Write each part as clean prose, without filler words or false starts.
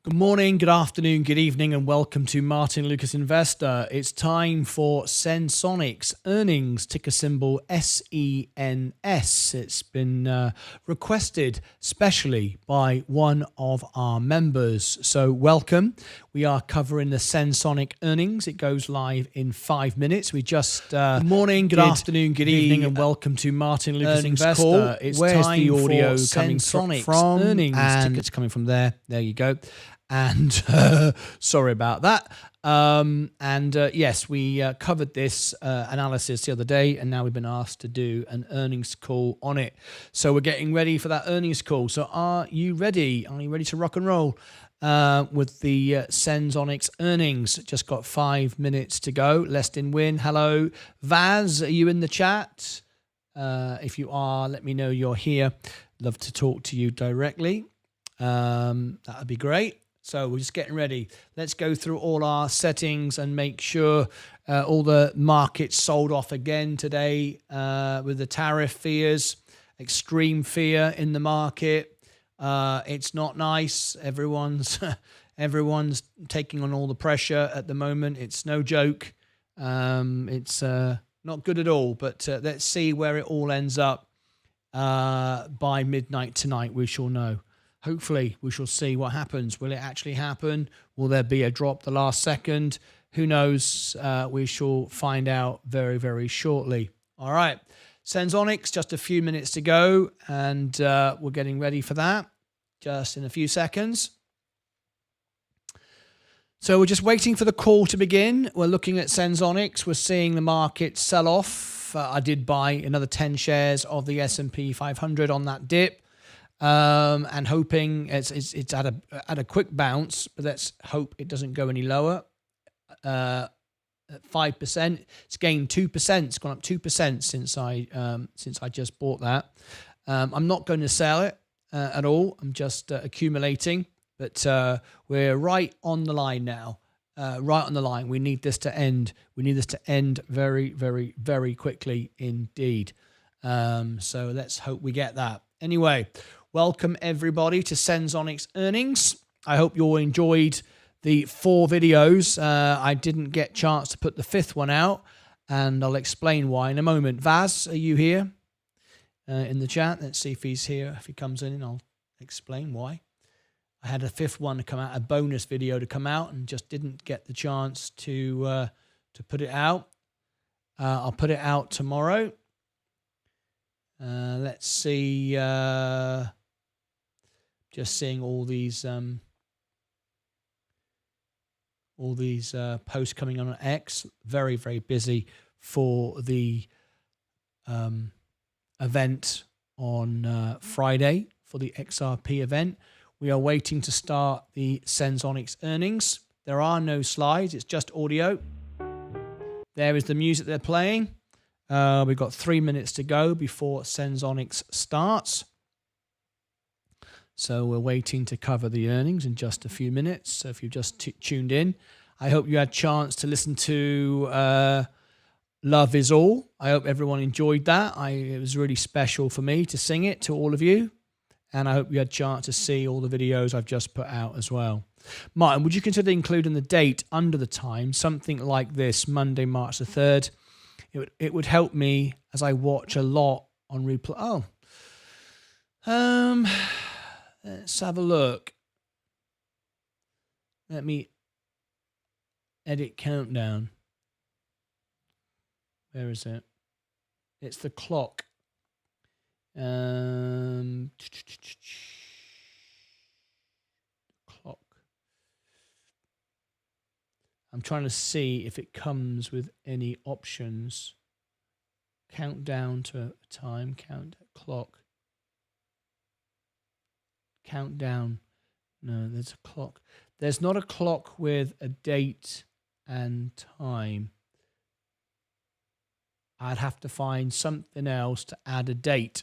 Good morning, good afternoon, good evening, and welcome to Martyn Lucas Investor. It's time for Senseonics earnings, ticker symbol SENS. It's been requested specially by one of our members. So welcome. We are covering the Sensonic earnings. It goes live in 5 minutes. We just good morning, good afternoon, good evening, and welcome to Martyn Lucas Investor. Call. It's Where's time the audio for coming from earnings. And tickets coming from there. There you go. And sorry about that. Yes, we covered this analysis the other day, and now we've been asked to do an earnings call on it. So we're getting ready for that earnings call. So are you ready? Are you ready to rock and roll with the Senseonics earnings? Just got 5 minutes to go. Lest in win. Hello, Vaz. Are you in the chat? If you are, let me know you're here. Love to talk to you directly. That would be great. So we're just getting ready. Let's go through all our settings and make sure all the markets sold off again today with the tariff fears, extreme fear in the market. It's not nice. Everyone's taking on all the pressure at the moment. It's no joke. It's not good at all. But let's see where it all ends up by midnight tonight. We shall know. Hopefully, we shall see what happens. Will it actually happen? Will there be a drop the last second? Who knows? We shall find out very, very shortly. All right. Senseonics, just a few minutes to go, and we're getting ready for that just in a few seconds. So we're just waiting for the call to begin. We're looking at Senseonics. We're seeing the market sell off. I did buy another 10 shares of the S&P 500 on that dip. And hoping it's at a quick bounce, but let's hope it doesn't go any lower. 5%, it's gained 2%. It's gone up 2% since I just bought that. I'm not going to sell it at all. I'm just accumulating, but we're right on the line now. Right on the line. We need this to end. We need this to end very, very, very quickly indeed. So let's hope we get that. Anyway. Welcome everybody to Senseonics earnings. I hope you all enjoyed the 4 videos. I didn't get a chance to put the 5th one out, and I'll explain why in a moment. Vaz, are you here in the chat? Let's see if he's here. If he comes in, I'll explain why. I had a 5th one to come out, a bonus video to come out, and just didn't get the chance to put it out. I'll put it out tomorrow. Let's see. Just seeing all these posts coming on X. Very, very busy for the event on Friday, for the XRP event. We are waiting to start the Senseonics earnings. There are no slides. It's just audio. There is the music they're playing. We've got 3 minutes to go before Senseonics starts. So we're waiting to cover the earnings in just a few minutes. So if you've just tuned in, I hope you had a chance to listen to Love Is All. I hope everyone enjoyed that. It was really special for me to sing it to all of you. And I hope you had a chance to see all the videos I've just put out as well. Martyn, would you consider including the date under the time, something like this, Monday, March the 3rd? It would help me as I watch a lot on replay. Let's have a look. Let me edit countdown. Where is it? It's the clock. Clock. I'm trying to see if it comes with any options. Countdown to time. Clock. Countdown. No, there's a clock. There's not a clock with a date and time. I'd have to find something else to add a date.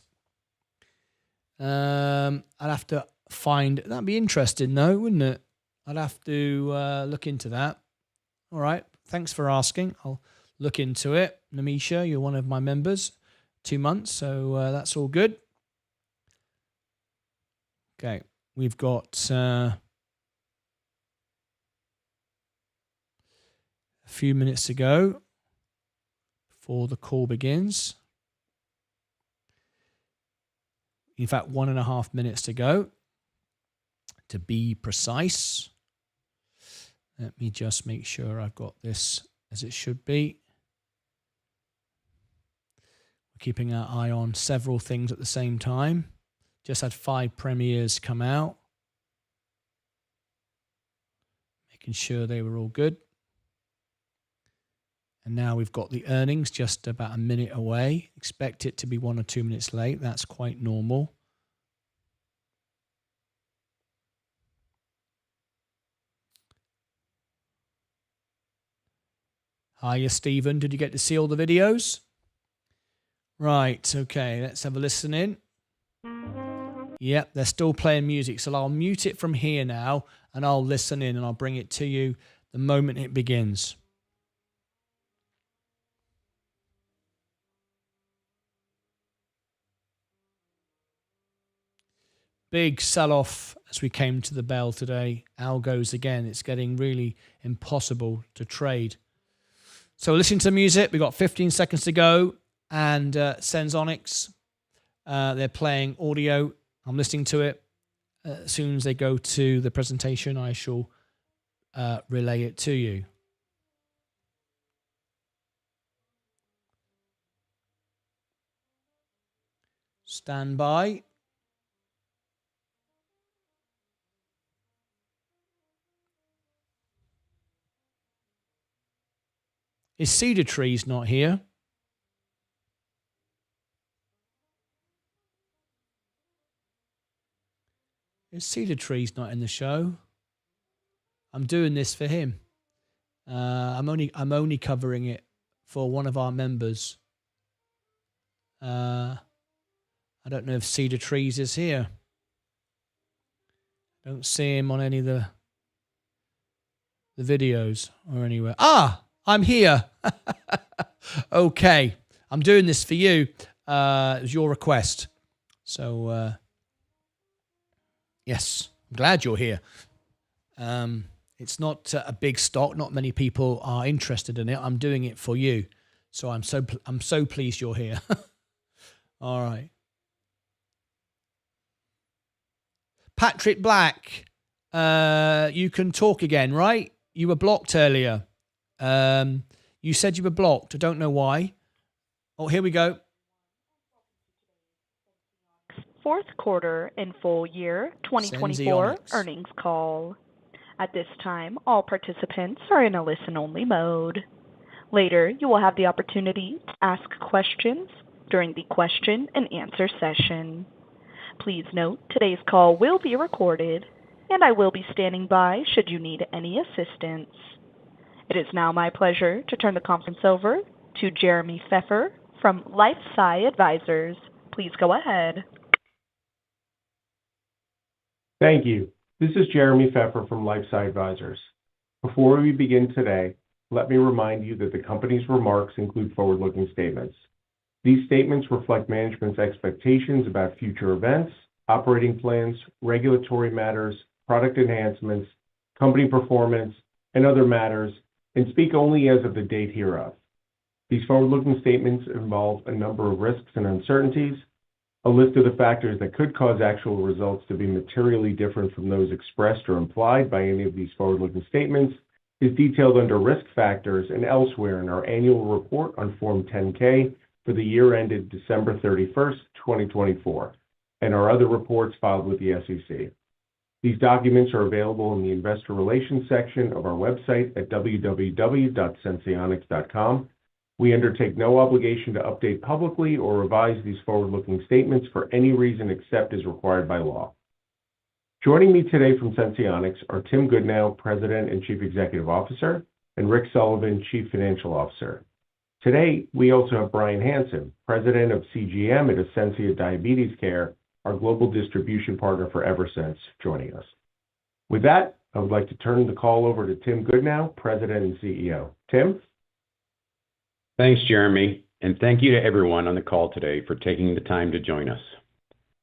I'd have to find... That'd be interesting though, wouldn't it? I'd have to look into that. All right. Thanks for asking. I'll look into it. Namisha, you're one of my members. 2 months, so that's all good. Okay, we've got A few minutes to go before the call begins. In fact, 1.5 minutes to go, to be precise. Let me just make sure I've got this as it should be. We're keeping our eye on several things at the same time. Just had 5 premieres come out. Making sure they were all good. And now we've got the earnings just about a minute away. Expect it to be 1 or 2 minutes late. That's quite normal. Hiya, Stephen. Did you get to see all the videos? Right. Okay. Let's have a listen in. Yep. They're still playing music. So I'll mute it from here now and I'll listen in and I'll bring it to you the moment it begins. Big sell-off as we came to the bell today. Algos again. It's getting really impossible to trade. So listen to the music. We've got 15 seconds to go. And Senseonics, they're playing audio. I'm listening to it. As soon as they go to the presentation, I shall relay it to you. Stand by. Is Cedar Trees not here? Is Cedar Trees not in the show? I'm doing this for him. I'm only covering it for one of our members. I don't know if Cedar Trees is here. Don't see him on any of the videos or anywhere. Ah, I'm here. Okay, I'm doing this for you. It was your request. So, yes, I'm glad you're here. It's not a big stock. Not many people are interested in it. I'm doing it for you. So I'm so pleased you're here. All right. Patrick Black, you can talk again, right? You were blocked earlier. You said you were blocked. I don't know why. Oh, here we go. Fourth quarter and full year 2024 Senseonics. earnings call. At this time, all participants are in a listen-only mode. Later, you will have the opportunity to ask questions during the question and answer session. Please note, today's call will be recorded, and I will be standing by should you need any assistance. It is now my pleasure to turn the conference over to Jeremy Pfeffer from LifeSci Advisors. Please go ahead. Thank you. This is Jeremy Pfeffer from LifeSci Advisors. Before we begin today, let me remind you that the company's remarks include forward-looking statements. These statements reflect management's expectations about future events, operating plans, regulatory matters, product enhancements, company performance, and other matters, and speak only as of the date hereof. These forward-looking statements involve a number of risks and uncertainties. A list of the factors that could cause actual results to be materially different from those expressed or implied by any of these forward-looking statements is detailed under Risk Factors and elsewhere in our annual report on Form 10-K for the year ended December 31st, 2024, and our other reports filed with the SEC. These documents are available in the Investor Relations section of our website at www.senseonics.com. We undertake no obligation to update publicly or revise these forward-looking statements for any reason except as required by law. Joining me today from Senseonics are Tim Goodnow, President and Chief Executive Officer, and Rick Sullivan, Chief Financial Officer. Today, we also have Brian Hansen, President of CGM at Ascensia Diabetes Care, our global distribution partner for Eversense, joining us. With that, I would like to turn the call over to Tim Goodnow, President and CEO. Tim? Thanks, Jeremy, and thank you to everyone on the call today for taking the time to join us.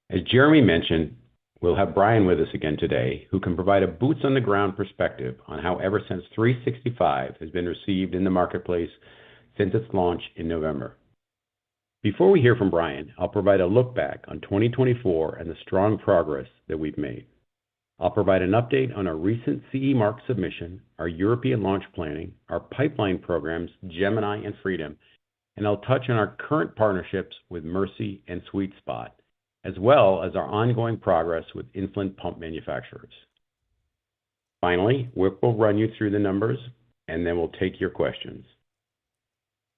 As Jeremy mentioned, We'll have Brian with us again today, who can provide a boots-on-the-ground perspective on how Eversense 365 has been received in the marketplace since its launch in November. Before we hear from Brian, I'll provide a look back on 2024 and the strong progress that we've made. I'll provide an update on our recent CE Mark submission, our European launch planning, our pipeline programs, Gemini and Freedom, and I'll touch on our current partnerships with Mercy and SweetSpot, as well as our ongoing progress with insulin pump manufacturers. Finally, Wick will run you through the numbers, and then we'll take your questions.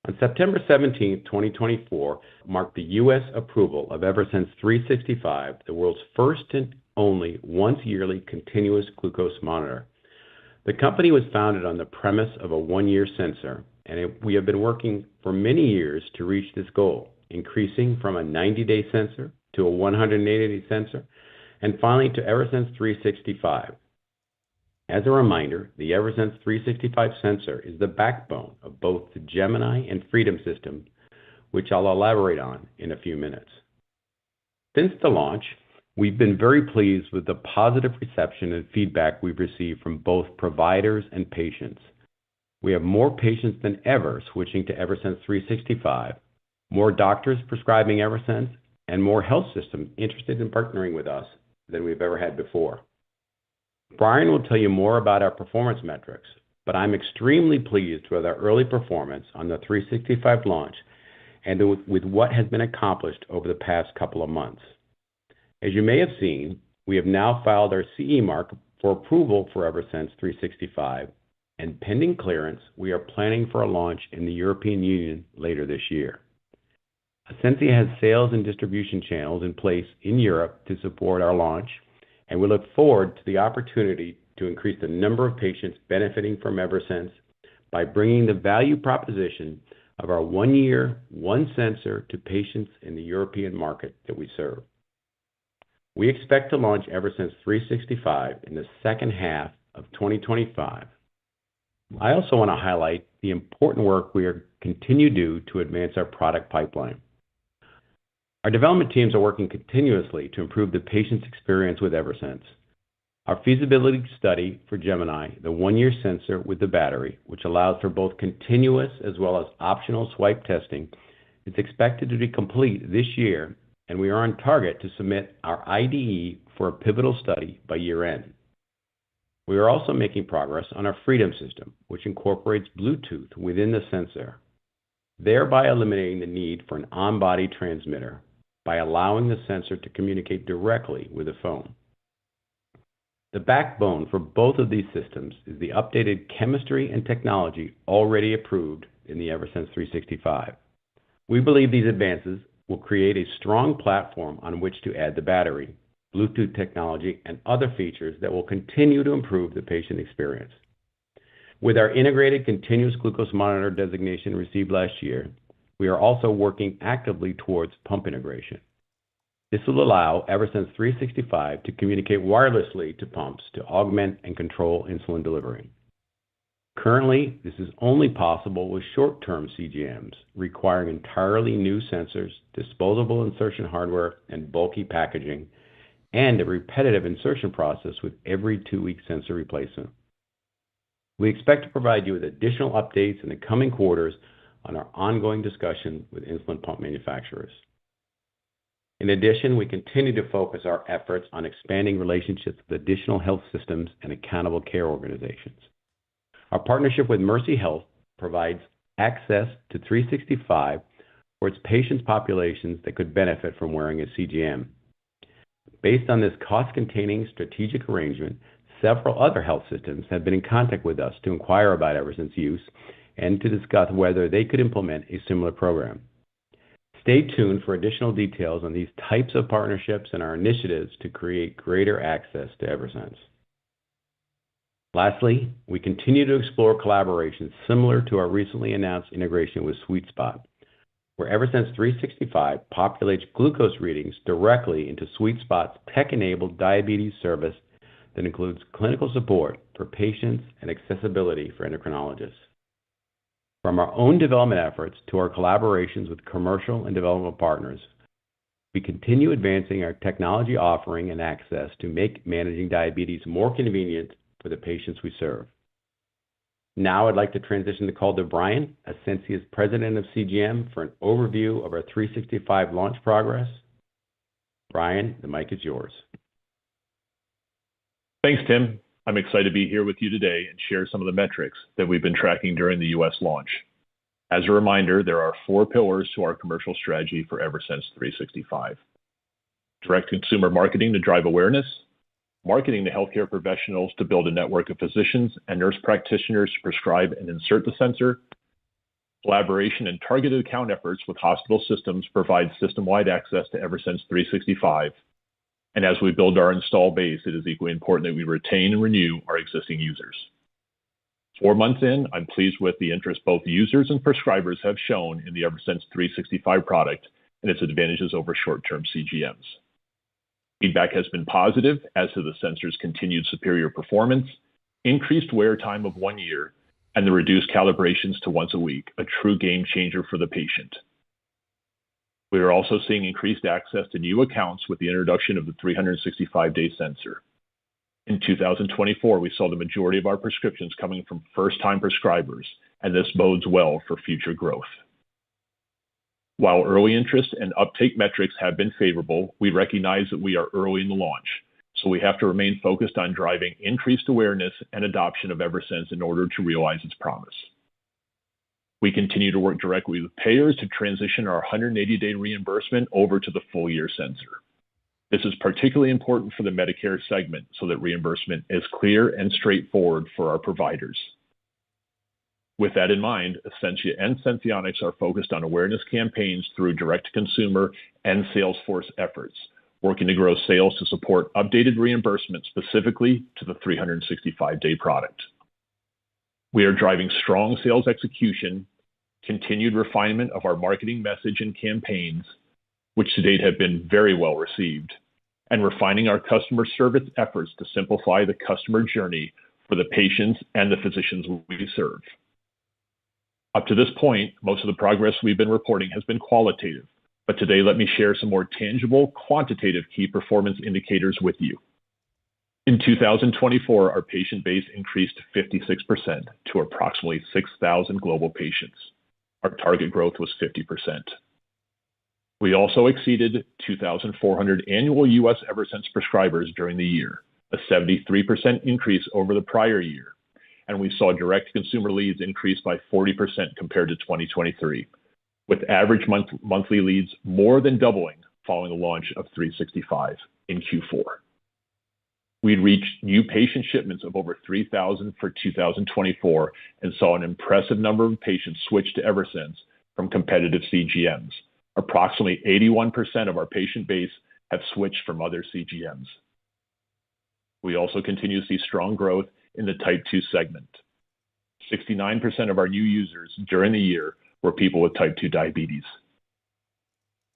On September 17, 2024, marked the U.S. approval of Eversense 365, the world's first and only once-yearly continuous glucose monitor. The company was founded on the premise of a one-year sensor, and we have been working for many years to reach this goal, increasing from a 90-day sensor to a 180-day sensor, and finally to Eversense 365. As a reminder, the Eversense 365 sensor is the backbone of both the Gemini and Freedom systems, which I'll elaborate on in a few minutes. Since the launch, we've been very pleased with the positive reception and feedback we've received from both providers and patients. We have more patients than ever switching to Eversense 365, more doctors prescribing Eversense, and more health systems interested in partnering with us than we've ever had before. Brian will tell you more about our performance metrics, but I'm extremely pleased with our early performance on the 365 launch and with what has been accomplished over the past couple of months. As you may have seen, we have now filed our CE Mark for approval for Eversense 365, and pending clearance, we are planning for a launch in the European Union later this year. Ascensia has sales and distribution channels in place in Europe to support our launch, and we look forward to the opportunity to increase the number of patients benefiting from Eversense by bringing the value proposition of our 1 year, one sensor to patients in the European market that we serve. We expect to launch Eversense 365 in the second half of 2025. I also want to highlight the important work we continue to do to advance our product pipeline. Our development teams are working continuously to improve the patient's experience with Eversense. Our feasibility study for Gemini, the 1 year sensor with the battery, which allows for both continuous as well as optional swipe testing, is expected to be complete this year, and we are on target to submit our IDE for a pivotal study by year-end. We are also making progress on our Freedom system, which incorporates Bluetooth within the sensor, thereby eliminating the need for an on-body transmitter by allowing the sensor to communicate directly with the phone. The backbone for both of these systems is the updated chemistry and technology already approved in the Eversense 365. We believe these advances will create a strong platform on which to add the battery, Bluetooth technology, and other features that will continue to improve the patient experience. With our integrated continuous glucose monitor designation received last year, we are also working actively towards pump integration. This will allow Eversense 365 to communicate wirelessly to pumps to augment and control insulin delivery. Currently, this is only possible with short-term CGMs, requiring entirely new sensors, disposable insertion hardware, and bulky packaging, and a repetitive insertion process with every 2-week sensor replacement. We expect to provide you with additional updates in the coming quarters on our ongoing discussion with insulin pump manufacturers. In addition, we continue to focus our efforts on expanding relationships with additional health systems and accountable care organizations. Our partnership with Mercy Health provides access to 365 for its patients' populations that could benefit from wearing a CGM. Based on this cost-containing strategic arrangement, several other health systems have been in contact with us to inquire about Eversense use and to discuss whether they could implement a similar program. Stay tuned for additional details on these types of partnerships and our initiatives to create greater access to Eversense. Lastly, we continue to explore collaborations similar to our recently announced integration with SweetSpot, where Eversense 365 populates glucose readings directly into SweetSpot's tech-enabled diabetes service that includes clinical support for patients and accessibility for endocrinologists. From our own development efforts to our collaborations with commercial and development partners, We continue advancing our technology offering and access to make managing diabetes more convenient for the patients we serve. Now I'd like to transition the call to Brian, Ascensia's President of CGM, for an overview of our 365 launch progress. Brian, the mic is yours. Thanks, Tim. I'm excited to be here with you today and share some of the metrics that we've been tracking during the U.S. launch. As a reminder, there are 4 pillars to our commercial strategy for Eversense 365. Direct consumer marketing to drive awareness, marketing to healthcare professionals to build a network of physicians and nurse practitioners to prescribe and insert the sensor, collaboration and targeted account efforts with hospital systems provide system-wide access to Eversense 365. And as we build our install base, it is equally important that we retain and renew our existing users. 4 months in, I'm pleased with the interest both users and prescribers have shown in the Eversense 365 product and its advantages over short-term CGMs. Feedback has been positive as to the sensor's continued superior performance, increased wear time of 1 year, and the reduced calibrations to once a week, a true game changer for the patient. We are also seeing increased access to new accounts with the introduction of the 365-day sensor. In 2024, we saw the majority of our prescriptions coming from first-time prescribers, and this bodes well for future growth. While early interest and uptake metrics have been favorable, we recognize that we are early in the launch, so we have to remain focused on driving increased awareness and adoption of Eversense in order to realize its promise. We continue to work directly with payers to transition our 180-day reimbursement over to the full-year sensor. This is particularly important for the Medicare segment so that reimbursement is clear and straightforward for our providers. With that in mind, Ascensia and Senseonics are focused on awareness campaigns through direct-to-consumer and Salesforce efforts, working to grow sales to support updated reimbursement specifically to the 365-day product. We are driving strong sales execution, continued refinement of our marketing message and campaigns, which to date have been very well received, and refining our customer service efforts to simplify the customer journey for the patients and the physicians we serve. Up to this point, most of the progress we've been reporting has been qualitative, but today let me share some more tangible, quantitative key performance indicators with you. In 2024, our patient base increased 56% to approximately 6,000 global patients. Our target growth was 50%. We also exceeded 2,400 annual U.S. Eversense prescribers during the year, a 73% increase over the prior year, and we saw direct consumer leads increase by 40% compared to 2023, with average monthly leads more than doubling following the launch of 365 in Q4. We reached new patient shipments of over 3,000 for 2024 and saw an impressive number of patients switch to Eversense from competitive CGMs. Approximately 81% of our patient base have switched from other CGMs. We also continue to see strong growth in the type 2 segment. 69% of our new users during the year were people with type 2 diabetes.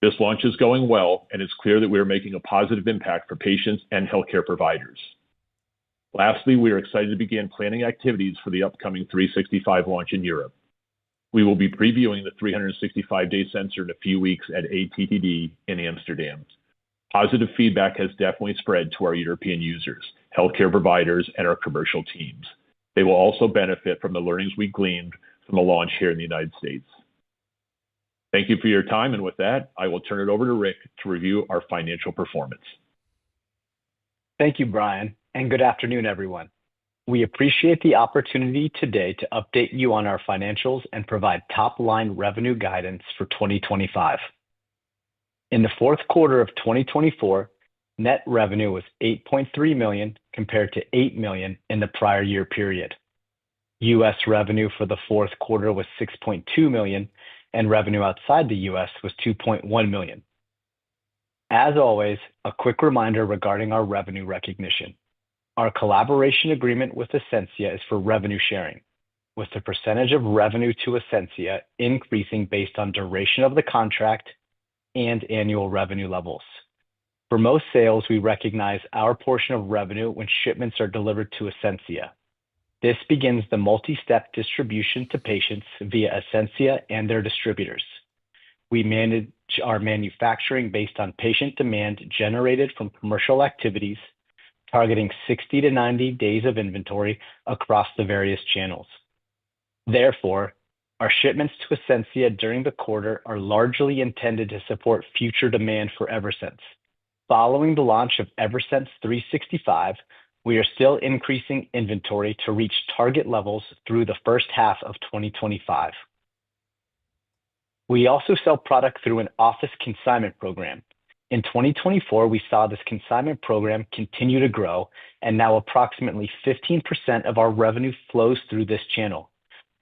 This launch is going well, and it's clear that we are making a positive impact for patients and healthcare providers. Lastly, we are excited to begin planning activities for the upcoming 365 launch in Europe. We will be previewing the 365-day sensor in a few weeks at ATTD in Amsterdam. Positive feedback has definitely spread to our European users, healthcare providers, and our commercial teams. They will also benefit from the learnings we gleaned from the launch here in the United States. Thank you for your time, and with that, I will turn it over to Rick to review our financial performance. Thank you, Brian, and good afternoon, everyone. We appreciate the opportunity today to update you on our financials and provide top-line revenue guidance for 2025. In the fourth quarter of 2024, net revenue was $8.3 million compared to $8 million in the prior year period. U.S. revenue for the fourth quarter was $6.2 million, and revenue outside the U.S. was $2.1 million. As always, a quick reminder regarding our revenue recognition. Our collaboration agreement with Ascensia is for revenue sharing, with the percentage of revenue to Ascensia increasing based on duration of the contract and annual revenue levels. For most sales, we recognize our portion of revenue when shipments are delivered to Ascensia. This begins the multi-step distribution to patients via Ascensia and their distributors. We manage our manufacturing based on patient demand generated from commercial activities, targeting 60 to 90 days of inventory across the various channels. Therefore, our shipments to Ascensia during the quarter are largely intended to support future demand for Eversense. Following the launch of Eversense 365, we are still increasing inventory to reach target levels through the first half of 2025. We also sell product through an office consignment program. In 2024, we saw this consignment program continue to grow, and now approximately 15% of our revenue flows through this channel.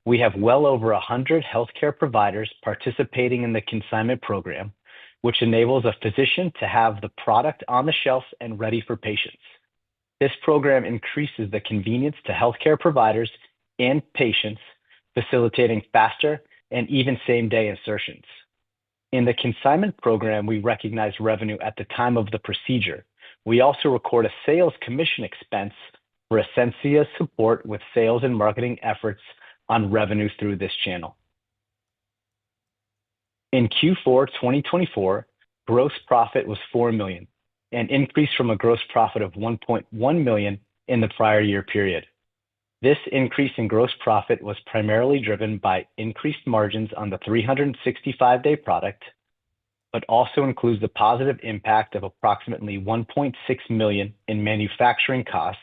We have well over 100 healthcare providers participating in the consignment program, which enables a physician to have the product on the shelf and ready for patients. This program increases the convenience to healthcare providers and patients, facilitating faster and even same-day insertions. In the consignment program, we recognize revenue at the time of the procedure. We also record a sales commission expense for Ascensia's support with sales and marketing efforts on revenue through this channel. In Q4 2024, gross profit was $4 million, an increase from a gross profit of $1.1 million in the prior year period. This increase in gross profit was primarily driven by increased margins on the 365-day product, but also includes the positive impact of approximately $1.6 million in manufacturing costs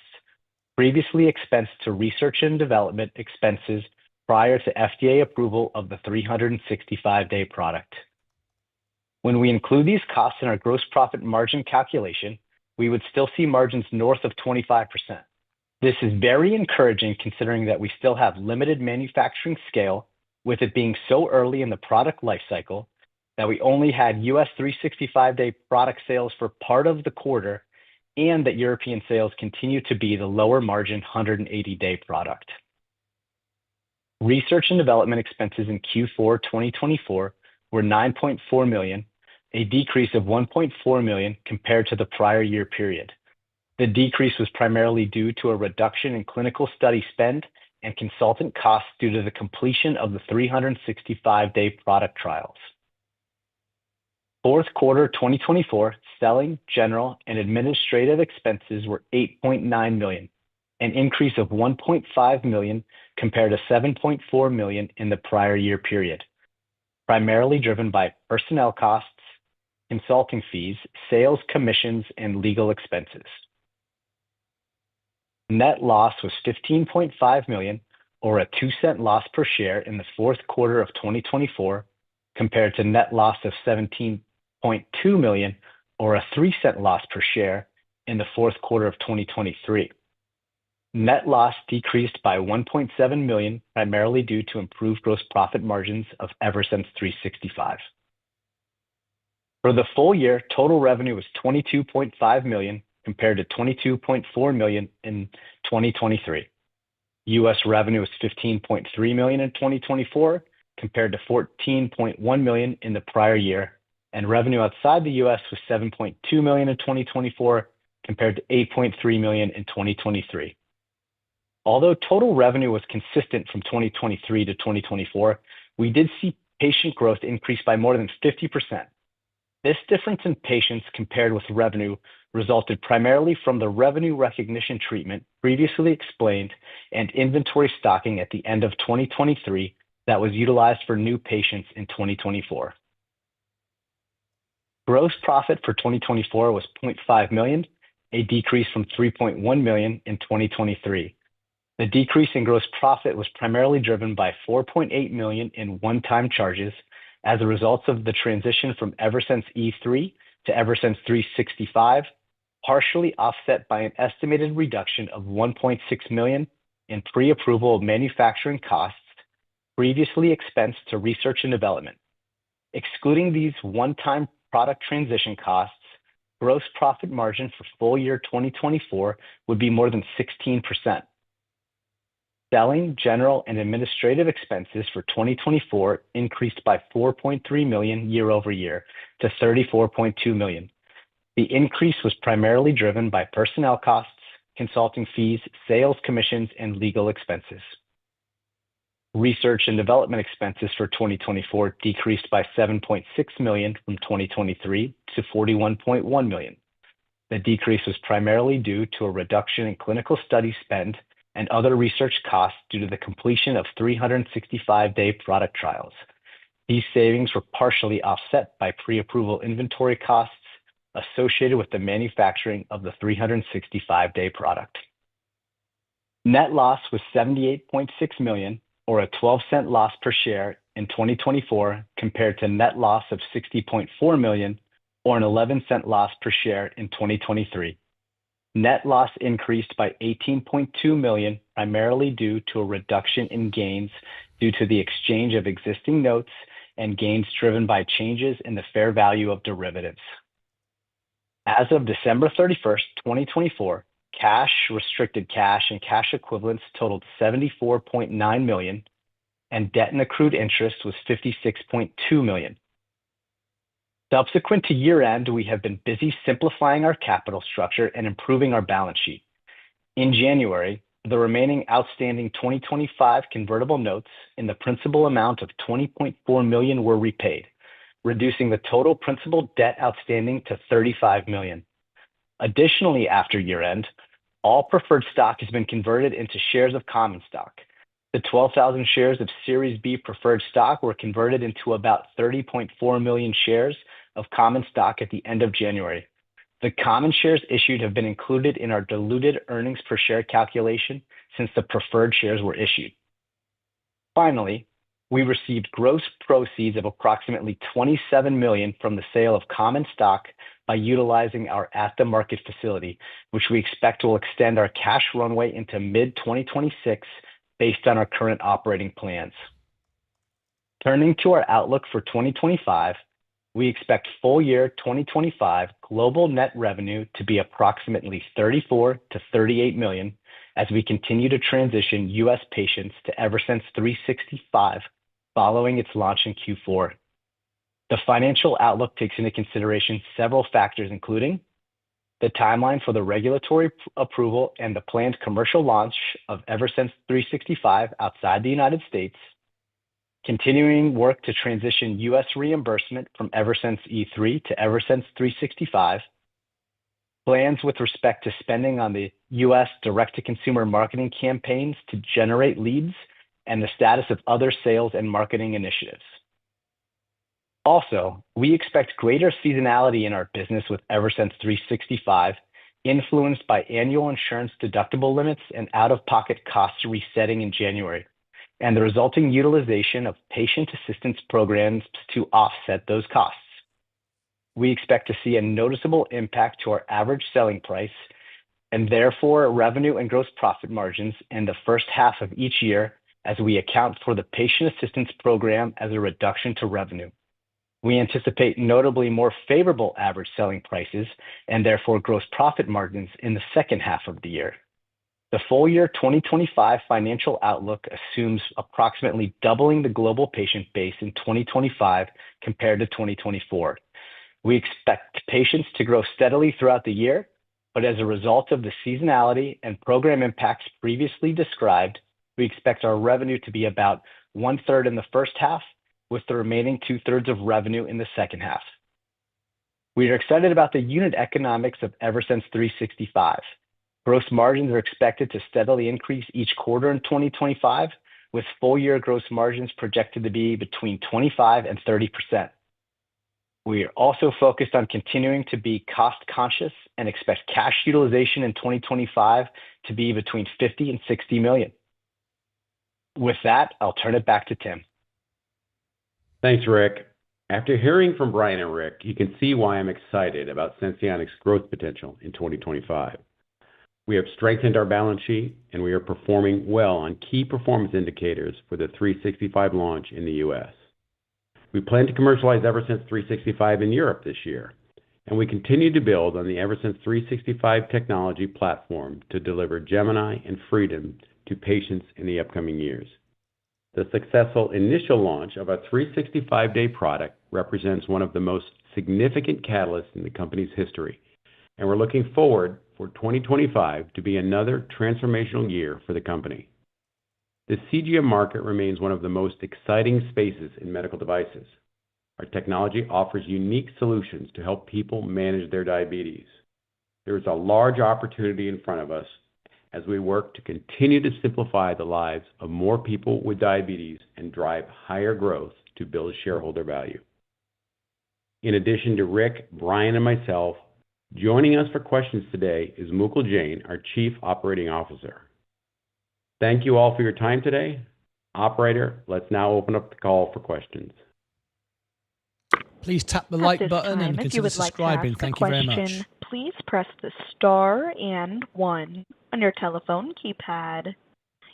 previously expensed to research and development expenses prior to FDA approval of the 365-day product. When we include these costs in our gross profit margin calculation, we would still see margins north of 25%. This is very encouraging considering that we still have limited manufacturing scale, with it being so early in the product lifecycle that we only had US 365-day product sales for part of the quarter, and that European sales continue to be the lower margin 180-day product. Research and development expenses in Q4 2024 were $9.4 million, a decrease of $1.4 million compared to the prior year period. The decrease was primarily due to a reduction in clinical study spend and consultant costs due to the completion of the 365-day product trials. Fourth quarter 2024 selling, general, and administrative expenses were $8.9 million, an increase of $1.5 million compared to $7.4 million in the prior year period, primarily driven by personnel costs, consulting fees, sales commissions, and legal expenses. Net loss was $15.5 million, or a 2-cent loss per share in the fourth quarter of 2024, compared to net loss of $17.2 million, or a 3-cent loss per share in the fourth quarter of 2023. Net loss decreased by $1.7 million, primarily due to improved gross profit margins of Eversense 365. For the full year, total revenue was $22.5 million compared to $22.4 million in 2023. U.S. revenue was $15.3 million in 2024 compared to $14.1 million in the prior year, and revenue outside the U.S. was $7.2 million in 2024 compared to $8.3 million in 2023. Although total revenue was consistent from 2023 to 2024, we did see patient growth increase by more than 50%. This difference in patients compared with revenue resulted primarily from the revenue recognition treatment previously explained and inventory stocking at the end of 2023 that was utilized for new patients in 2024. Gross profit for 2024 was $0.5 million, a decrease from $3.1 million in 2023. The decrease in gross profit was primarily driven by $4.8 million in one-time charges as a result of the transition from Eversense E3 to Eversense 365, partially offset by an estimated reduction of $1.6 million in pre-approval of manufacturing costs previously expensed to research and development. Excluding these one-time product transition costs, gross profit margin for full year 2024 would be more than 16%. Selling, general, and administrative expenses for 2024 increased by $4.3 million year over year to $34.2 million. The increase was primarily driven by personnel costs, consulting fees, sales commissions, and legal expenses. Research and development expenses for 2024 decreased by $7.6 million from 2023 to $41.1 million. The decrease was primarily due to a reduction in clinical study spend and other research costs due to the completion of 365-day product trials. These savings were partially offset by pre-approval inventory costs associated with the manufacturing of the 365-day product. Net loss was $78.6 million, or a 12-cent loss per share in 2024, compared to net loss of $60.4 million, or an 11-cent loss per share in 2023. Net loss increased by $18.2 million, primarily due to a reduction in gains due to the exchange of existing notes and gains driven by changes in the fair value of derivatives. As of December 31st, 2024, cash, restricted cash, and cash equivalents totaled $74.9 million, and debt and accrued interest was $56.2 million. Subsequent to year-end, we have been busy simplifying our capital structure and improving our balance sheet. In January, the remaining outstanding 2025 convertible notes in the principal amount of $20.4 million were repaid, reducing the total principal debt outstanding to $35 million. Additionally, after year-end, all preferred stock has been converted into shares of common stock. The 12,000 shares of Series B preferred stock were converted into about 30.4 million shares of common stock at the end of January. The common shares issued have been included in our diluted earnings per share calculation since the preferred shares were issued. Finally, we received gross proceeds of approximately $27 million from the sale of common stock by utilizing our at-the-market facility, which we expect will extend our cash runway into mid-2026 based on our current operating plans. Turning to our outlook for 2025, we expect full year 2025 global net revenue to be approximately $34 to $38 million as we continue to transition U.S. patients to Eversense 365 following its launch in Q4. The financial outlook takes into consideration several factors, including the timeline for the regulatory approval and the planned commercial launch of Eversense 365 outside the United States, continuing work to transition U.S. reimbursement from Eversense E3 to Eversense 365, plans with respect to spending on the U.S. direct-to-consumer marketing campaigns to generate leads, and the status of other sales and marketing initiatives. Also, we expect greater seasonality in our business with Eversense 365, influenced by annual insurance deductible limits and out-of-pocket costs resetting in January, and the resulting utilization of patient assistance programs to offset those costs. We expect to see a noticeable impact to our average selling price and therefore revenue and gross profit margins in the first half of each year as we account for the patient assistance program as a reduction to revenue. We anticipate notably more favorable average selling prices and therefore gross profit margins in the second half of the year. The full year 2025 financial outlook assumes approximately doubling the global patient base in 2025 compared to 2024. We expect patients to grow steadily throughout the year, but as a result of the seasonality and program impacts previously described, we expect our revenue to be about 1/3 in the first half, with the remaining 2/3 of revenue in the second half. We are excited about the unit economics of Eversense 365. Gross margins are expected to steadily increase each quarter in 2025, with full-year gross margins projected to be between 25% and 30%. We are also focused on continuing to be cost-conscious and expect cash utilization in 2025 to be between $50 and $60 million. With that, I'll turn it back to Tim. Thanks, Rick. After hearing from Brian and Rick, you can see why I'm excited about Senseonics' growth potential in 2025. We have strengthened our balance sheet, and we are performing well on key performance indicators for the 365 launch in the U.S. We plan to commercialize Eversense 365 in Europe this year, and we continue to build on the Eversense 365 technology platform to deliver Gemini and Freedom to patients in the upcoming years. The successful initial launch of a 365-day product represents one of the most significant catalysts in the company's history, and we're looking forward for 2025 to be another transformational year for the company. The CGM market remains one of the most exciting spaces in medical devices. Our technology offers unique solutions to help people manage their diabetes. There is a large opportunity in front of us as we work to continue to simplify the lives of more people with diabetes and drive higher growth to build shareholder value. In addition to Rick, Brian, and myself, joining us for questions today is Mukul Jain, our Chief Operating Officer. Thank you all for your time today. Operator, let's now open up the call for questions. Please tap the like button and consider subscribing. Thank you very much. Please press the star and 1 on your telephone keypad.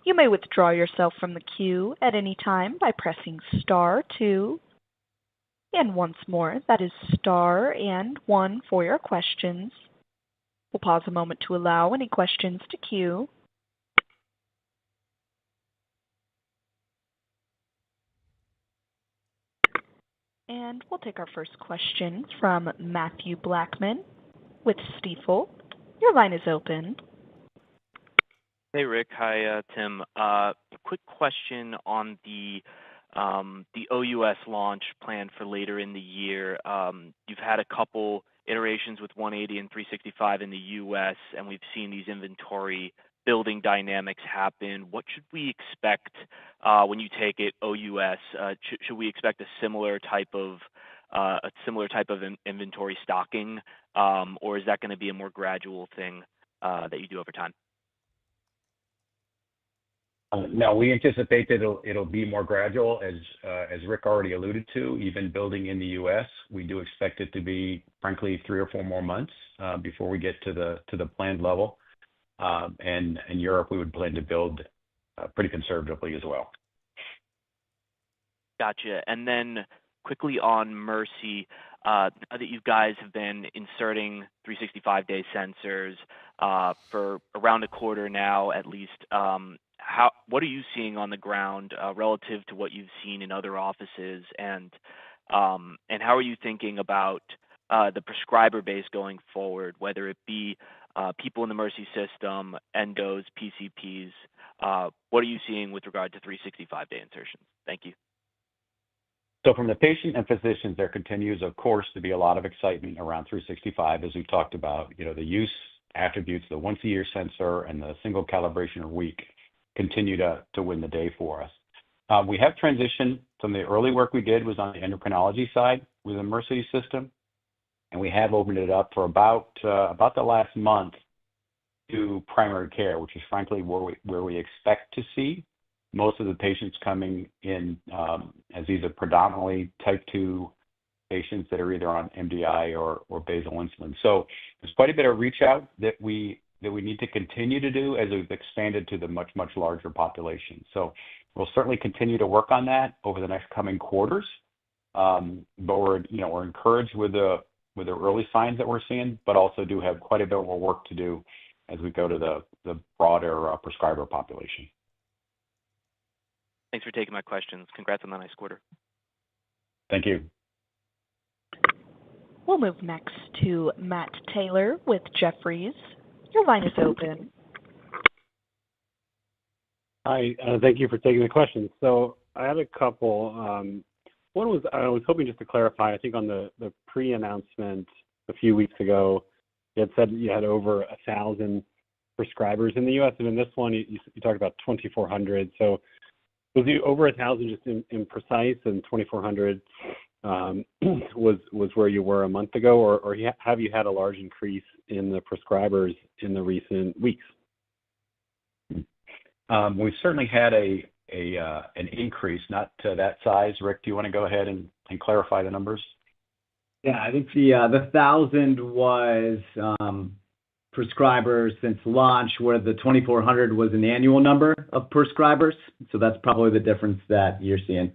You may withdraw yourself from the queue at any time by pressing star 2. And once more, that is star and 1 for your questions. We'll pause a moment to allow any questions to queue. And we'll take our first question from Matthew Blackman with Stifel. Your line is open. Hey, Rick. Hi, Tim. Quick question on the OUS launch plan for later in the year. You've had a couple iterations with 180 and 365 in the U.S., and we've seen these inventory building dynamics happen. What should we expect when you take it OUS? Should we expect a similar type of inventory stocking, or is that going to be a more gradual thing that you do over time? No, we anticipate that it'll be more gradual, as Rick already alluded to. Even building in the U.S., we do expect it to be, frankly, 3 or 4 more months before we get to the planned level. And in Europe, we would plan to build pretty conservatively as well. Gotcha. And then quickly on Mercy, that you guys have been inserting 365-day sensors for around a quarter now, at least. What are you seeing on the ground relative to what you've seen in other offices, and how are you thinking about the prescriber base going forward, whether it be people in the Mercy system, endos, PCPs? What are you seeing with regard to 365-day insertions? Thank you. So from the patient and physicians, there continues, of course, to be a lot of excitement around 365, as we talked about. The use attributes, the once-a-year sensor and the single calibration a week continue to win the day for us. We have transitioned. Some of the early work we did was on the endocrinology side with the Mercy system, and we have opened it up for about the last month to primary care, which is frankly where we expect to see most of the patients coming in, as these are predominantly type 2 patients that are either on MDI or basal insulin. So there's quite a bit of reach out that we need to continue to do as we've expanded to the much larger population. So we'll certainly continue to work on that over the next coming quarters. But we're encouraged with the early signs that we're seeing, but also do have quite a bit more work to do as we go to the broader prescriber population. Thanks for taking my questions. Congrats on the nice quarter. Thank you. We'll move next to Matt Taylor with Jefferies. Your line is open. Hi, thank you for taking the question. So I had a couple. One was I was hoping just to clarify. I think on the pre-announcement a few weeks ago, you had said you had over 1,000 prescribers in the U.S., and in this one you talked about 2,400. So was the over 1,000 just imprecise, and 2,400 was where you were a month ago, or have you had a large increase in the prescribers in the recent weeks? We've certainly had an increase, not to that size. Rick, do you want to go ahead and clarify the numbers? Yeah, I think the 1,000 was prescribers since launch, where the 2,400 was an annual number of prescribers. So that's probably the difference that you're seeing.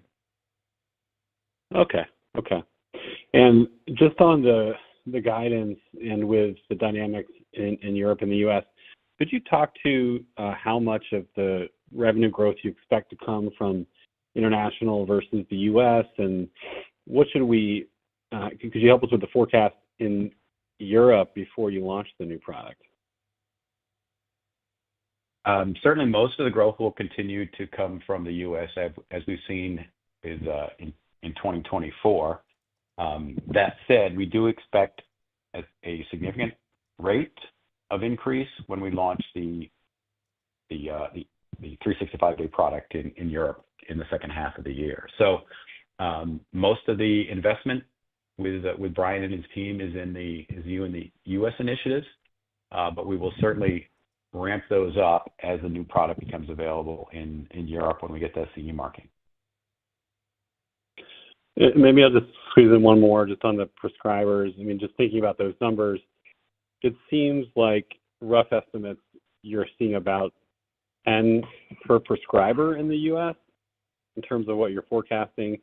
Okay. And just on the guidance and with the dynamics in Europe and the U.S., could you talk to how much of the revenue growth you expect to come from international versus the U.S., and what should we could you help us with the forecast in Europe before you launch the new product? Certainly, most of the growth will continue to come from the U.S., as we've seen in 2024. That said, we do expect a significant rate of increase when we launch the 365-day product in Europe in the second half of the year. So most of the investment with Brian and his team is in the U.S. initiatives, but we will certainly ramp those up as the new product becomes available in Europe when we get the CE marking. Maybe I'll just squeeze in one more just on the prescribers. I mean, just thinking about those numbers, it seems like rough estimates you're seeing about 10 per prescriber in the U.S. in terms of what you're forecasting.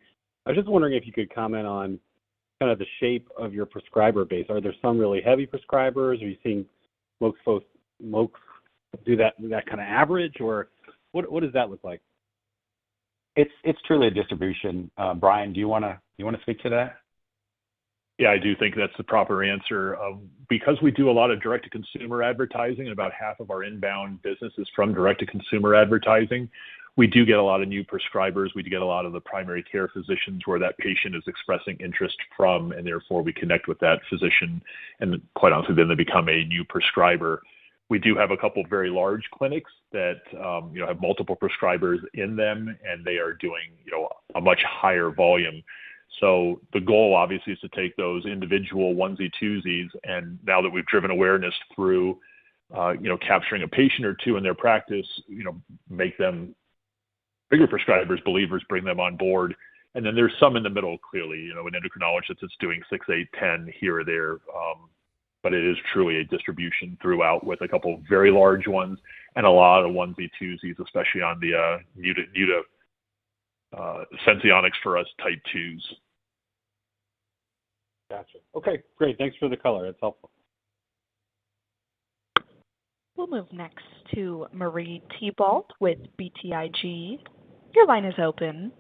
I was just wondering if you could comment on kind of the shape of your prescriber base. Are there some really heavy prescribers? Are you seeing most folks do that kind of average, or what does that look like? It's truly a distribution. Brian, do you want to speak to that? Yeah, I do think that's the proper answer. Because we do a lot of direct-to-consumer advertising, and about half of our inbound business is from direct-to-consumer advertising, we do get a lot of new prescribers. We do get a lot of the primary care physicians where that patient is expressing interest from, and therefore we connect with that physician, and quite honestly, then they become a new prescriber. We do have a couple of very large clinics that have multiple prescribers in them, and they are doing a much higher volume. So the goal, obviously, is to take those individual onesie-twosies, and now that we've driven awareness through, capturing a patient or two in their practice, make them bigger prescribers, believers, bring them on board. And then there's some in the middle, clearly, an endocrinologist that's doing 6, 8, 10 here or there. But it is truly a distribution throughout with a couple of very large ones and a lot of onesie-twosies, especially on the new to Senseonics for us type 2s. Gotcha. Okay, great. Thanks for the color. That's helpful. We'll move next to Marie Thibault with BTIG. Your line is open.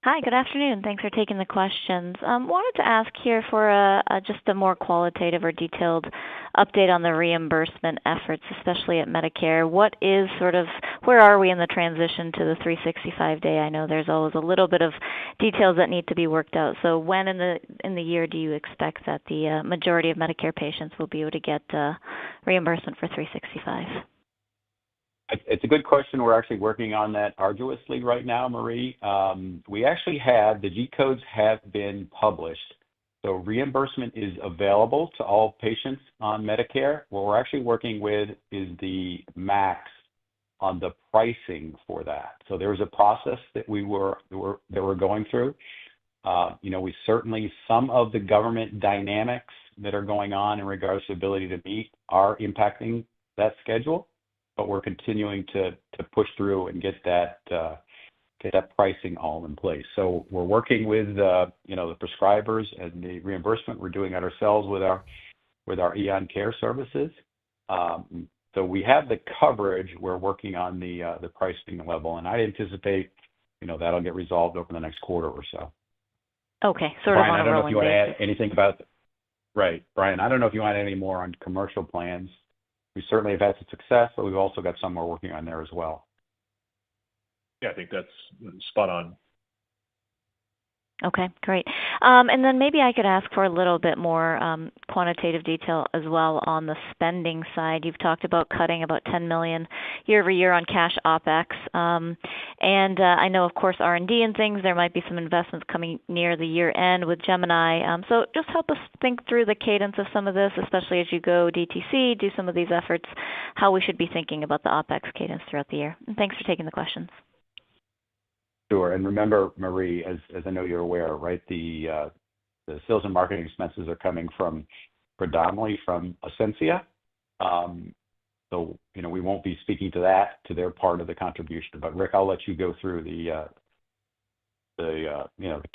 Hi, good afternoon. Thanks for taking the questions. Wanted to ask here for just a more qualitative or detailed update on the reimbursement efforts, especially at Medicare. What is where are we in the transition to the 365-day? I know there's always a little bit of details that need to be worked out. So when in the year do you expect that the majority of Medicare patients will be able to get reimbursement for 365? It's a good question. We're actually working on that arduously right now, Marie. We actually have the G codes have been published, so reimbursement is available to all patients on Medicare. What we're actually working with is the MACs on the pricing for that. So there was a process that we're going through. We certainly, some of the government dynamics that are going on in regards to ability to meet are impacting that schedule. But we're continuing to push through and get that pricing all in place. So we're working with the prescribers and the reimbursement. We're doing that ourselves with our Eon Care services. So we have the coverage. We're working on the pricing level, and I anticipate that'll get resolved over the next quarter or so. Okay, Brian, I don't know if you want to add anything about right, Brian. I don't know if you want to add any more on commercial plans. We certainly have had some success, but we've also got some we're working on there as well. Yeah, I think that's spot on. Okay, great. And then maybe I could ask for a little bit more quantitative detail as well on the spending side. You've talked about cutting about $10 million year over year on cash OPEX. And I know, of course, R&D and things, there might be some investments coming near the year end with Gemini. So just help us think through the cadence of some of this, especially as you go DTC, do some of these efforts, how we should be thinking about the OPEX cadence throughout the year. And thanks for taking the questions. Sure. And remember, Marie, as I know you're aware, right, the sales and marketing expenses are coming predominantly from Ascensia. So, we won't be speaking to their part of the contribution. But Rick, I'll let you go through the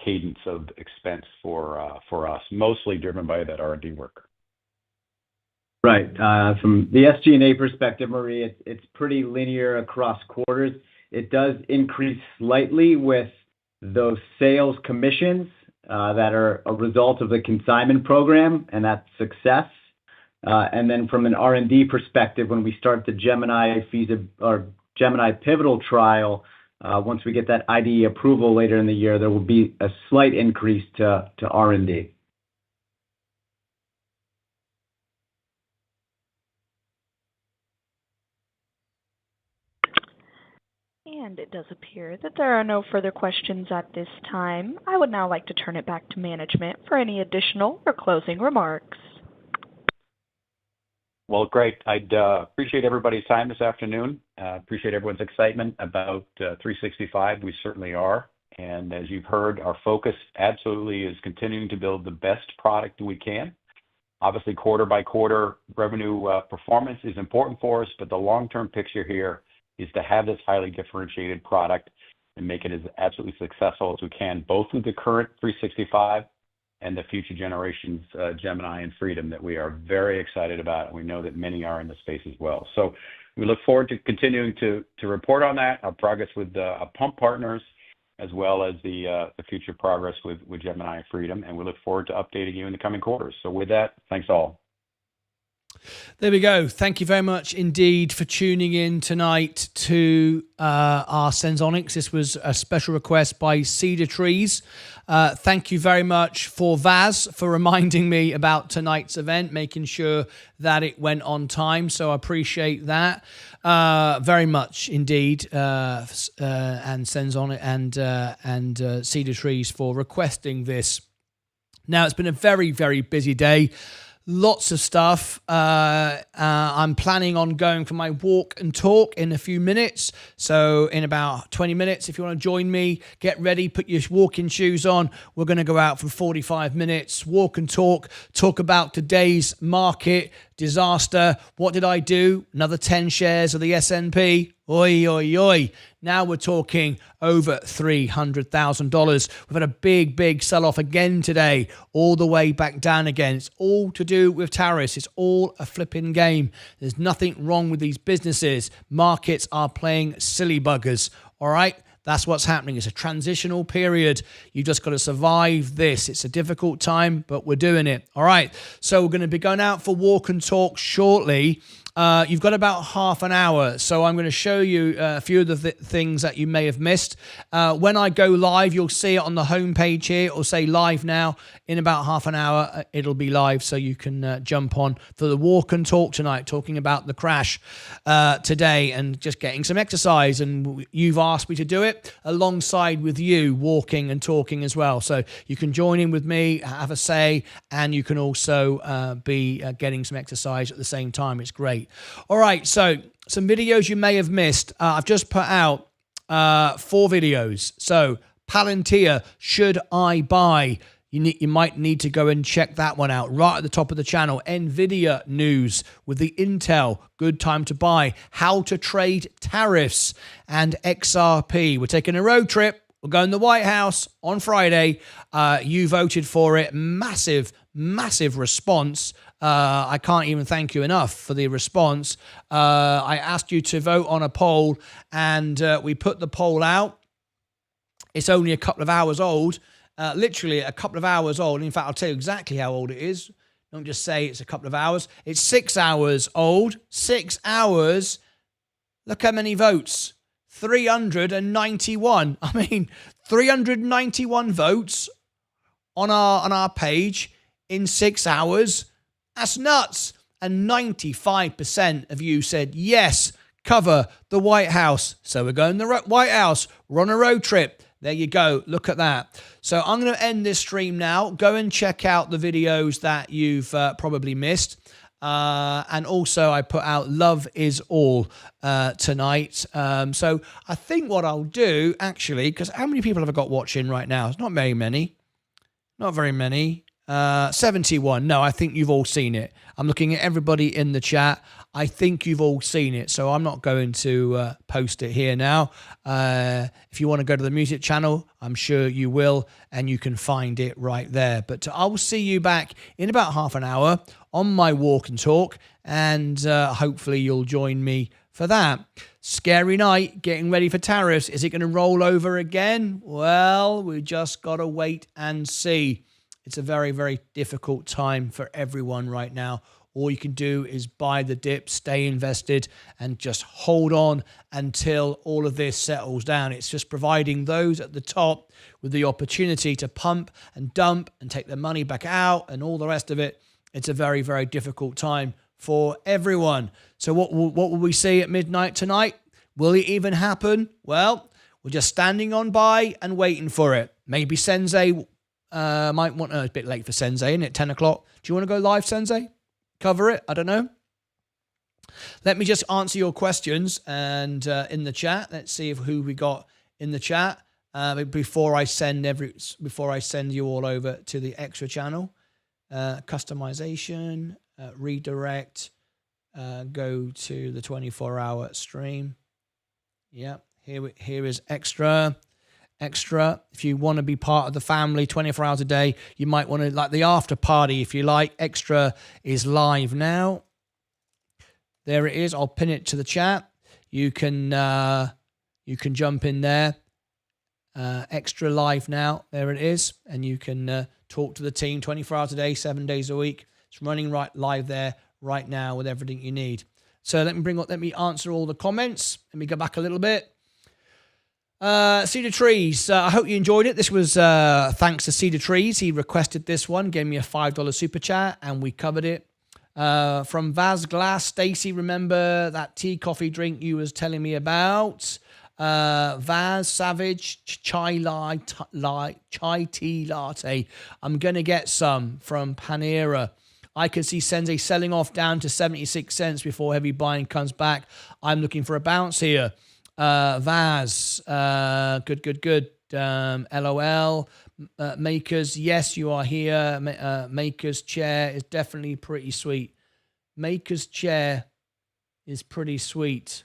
cadence of expense for us, mostly driven by that R&D work. Right. From the SG&A perspective, Marie, it's pretty linear across quarters. It does increase slightly with those sales commissions that are a result of the consignment program and that success. And then from an R&D perspective, when we start the Gemini pivotal trial, once we get that IDE approval later in the year, there will be a slight increase to R&D. And it does appear that there are no further questions at this time. I would now like to turn it back to management for any additional or closing remarks. Well, great. I'd appreciate everybody's time this afternoon. Appreciate everyone's excitement about 365. We certainly are. And as you've heard, our focus absolutely is continuing to build the best product we can. Obviously, quarter by quarter revenue performance is important for us, but the long-term picture here is to have this highly differentiated product and make it as absolutely successful as we can, both with the current 365 and the future generations, Gemini and Freedom, that we are very excited about, and we know that many are in the space as well. So we look forward to continuing to report on that, our progress with our pump partners, as well as the future progress with Gemini and Freedom, and we look forward to updating you in the coming quarters. So with that, thanks all. There we go. Thank you very much indeed for tuning in tonight to our Senseonics. This was a special request by Cedar Trees. Thank you very much for Vaz for reminding me about tonight's event, making sure that it went on time. So I appreciate that very much indeed. And Senseonics and Cedar Trees for requesting this. Now, it's been a very, very busy day. Lots of stuff. I'm planning on going for my walk and talk in a few minutes. So in about 20 minutes, if you want to join me, get ready, put your walking shoes on. We're going to go out for 45 minutes, walk and talk about today's market disaster. What did I do? Another 10 shares of the S&P. Oi, oi, oi. Now we're talking over $300,000. We've had a big, big sell-off again today, all the way back down again. It's all to do with tariffs. It's all a flipping game. There's nothing wrong with these businesses. Markets are playing silly buggers, all right? That's what's happening. It's a transitional period. You just got to survive this. It's a difficult time, but we're doing it. All right. So we're going to be going out for walk and talk shortly. You've got about half an hour. So I'm going to show you a few of the things that you may have missed. When I go live, you'll see it on the homepage here. It'll say live now. In about half an hour, it'll be live. So you can jump on for the walk and talk tonight, talking about the crash today and just getting some exercise. And you've asked me to do it alongside with you, walking and talking as well. So you can join in with me, have a say, and you can also be getting some exercise at the same time. It's great. All right, so some videos you may have missed. I've just put out 4 videos. So Palantir, should I buy? You might need to go and check that one out right at the top of the channel. Nvidia news with the Intel, good time to buy. How to trade tariffs and XRP. We're taking a road trip. We're going to the White House on Friday. You voted for it. Massive, massive response. I can't even thank you enough for the response. I asked you to vote on a poll, and we put the poll out. It's only a couple of hours old. Literally a couple of hours old. In fact, I'll tell you exactly how old it is. Don't just say it's a couple of hours. It's 6 hours old. 6 hours. Look how many votes. 391. I mean, 391 votes on our page in 6 hours. That's nuts. And 95% of you said yes, cover the White House. So we're going to the White House. We're on a road trip. There you go. Look at that. So I'm going to end this stream now. Go and check out the videos that you've probably missed. And also I put out Love Is All tonight. So I think what I'll do, actually, because how many people have I got watching right now? It's not very many. Not very many. 71. No, I think you've all seen it. I'm looking at everybody in the chat. I think you've all seen it, so I'm not going to post it here now. If you want to go to the music channel, I'm sure you will, and you can find it right there. But I will see you back in about half an hour on my walk and talk, and hopefully you'll join me for that. Scary night, getting ready for tariffs. Is it going to roll over again? Well, we just got to wait and see. It's a very, very difficult time for everyone right now, all you can do is buy the dip, stay invested, and just hold on until all of this settles down. It's just providing those at the top with the opportunity to pump and dump and take their money back out and all the rest of it. It's a very, very difficult time for everyone. So what will we see at midnight tonight? Will it even happen? Well, we're just standing on by and waiting for it. Maybe Sensei might want... it's a bit late for Sensei, isn't it? 10 o'clock. Do you want to go live, Sensei? Cover it? I don't know. Let me just answer your questions and in the chat. Let's see who we got in the chat before I send you all over to the extra channel. Customization, redirect, go to the 24-hour stream. Yeah, here is extra. If you want to be part of the family 24 hours a day, you might want to, like the after party, if you like. Extra is live now. There it is. I'll pin it to the chat. You can jump in there. Extra live now. There it is, and you can talk to the team 24 hours a day, 7 days a week. It's running right live there right now with everything you need. So let me answer all the comments. Let me go back a little bit. Cedar Trees, I hope you enjoyed it. This was thanks to Cedar Trees. He requested this one, gave me a $5 super chat, and we covered it. From Vaz Glass, Stacy, remember that tea coffee drink you was telling me about? Vaz Savage, chai tea latte. I'm going to get some from Panera. I can see Sensei selling off down to 76 cents before heavy buying comes back. I'm looking for a bounce here. Vaz, good. LOL. Makers, yes, you are here. Makers chair is definitely pretty sweet. Makers chair is pretty sweet.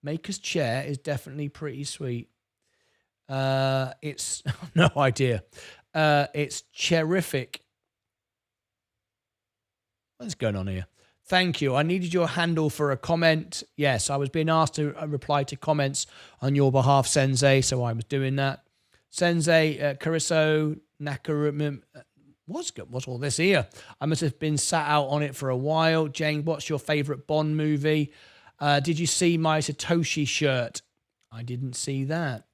Maker's chair is definitely pretty sweet. It's no idea. It's terrific. What's going on here? Thank you. I needed your handle for a comment. Yes, I was being asked to reply to comments on your behalf, Sensei, so I was doing that. Sensei, Cariso, Nakarum. What's all this here? I must have been sat out on it for a while. Jane, what's your favorite Bond movie? Did you see my Satoshi shirt? I didn't see that.